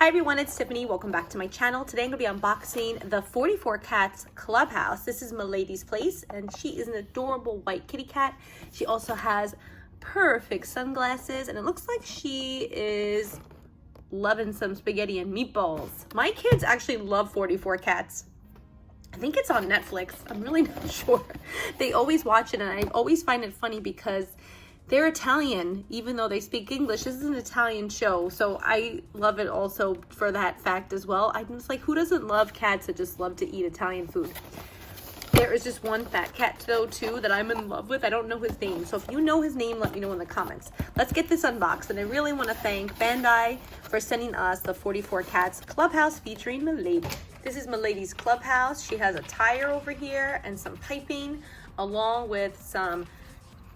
Hi everyone, it's Tiffany. Welcome back to my channel. Today I'm going to be unboxing the 44 Cats Clubhouse. This is Milady's place and she is an adorable white kitty cat. She also has perfect sunglasses and it looks like she is loving some spaghetti and meatballs. My kids actually love 44 Cats. I think it's on Netflix. I'm really not sure. They always watch it and I always find it funny because they're Italian, even though they speak English. This is an Italian show, so I love it also for that fact as well. I'm just like, who doesn't love cats that just love to eat Italian food? There is just one fat cat, though, too, that I'm in love with. I don't know his name, so if you know his name, let me know in the comments. Let's get this unboxed, and I really want to thank Bandai for sending us the 44 Cats Clubhouse featuring Milady. This is Milady's Clubhouse. She has a tire over here and some piping, along with some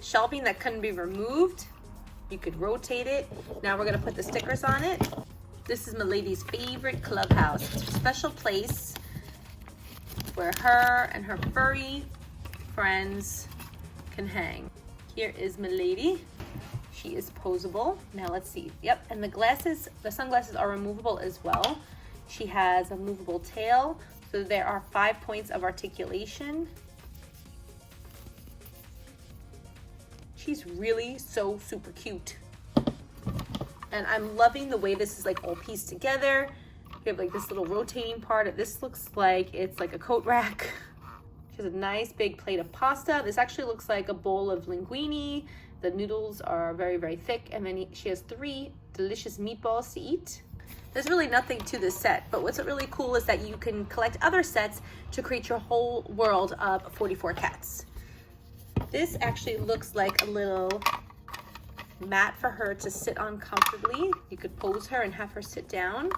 shelving that couldn't be removed. You could rotate it. Now we're gonna put the stickers on it. This is Milady's favorite clubhouse. It's a special place where her and her furry friends can hang. Here is Milady. She is posable. Now let's see. Yep, and the sunglasses are removable as well. She has a movable tail, so there are 5 points of articulation. She's really so super cute. And I'm loving the way this is like all pieced together. You have like this little rotating part. This looks like it's like a coat rack. She has a nice big plate of pasta. This actually looks like a bowl of linguine. The noodles are very, very thick. And then she has 3 delicious meatballs to eat. There's really nothing to this set, but what's really cool is that you can collect other sets to create your whole world of 44 cats. This actually looks like a little mat for her to sit on comfortably. You could pose her and have her sit down.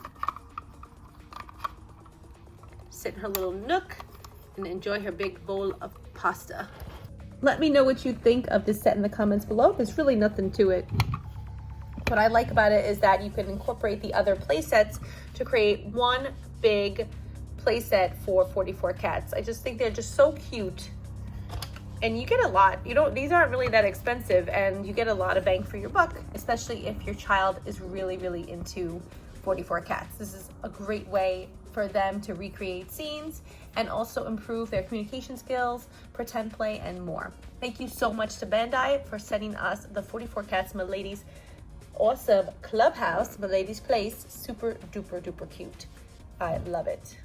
Sit in her little nook and enjoy her big bowl of pasta. Let me know what you think of this set in the comments below. There's really nothing to it. What I like about it is that you can incorporate the other play sets to create one big play set for 44 cats. I just think they're just so cute. And you get a lot. These aren't really that expensive and you get a lot of bang for your buck, especially if your child is really, really into 44 cats. This is a great way for them to recreate scenes and also improve their communication skills, pretend play, and more. Thank you so much to Bandai for sending us the 44 Cats Milady's awesome clubhouse, Milady's place. Super duper duper cute. I love it.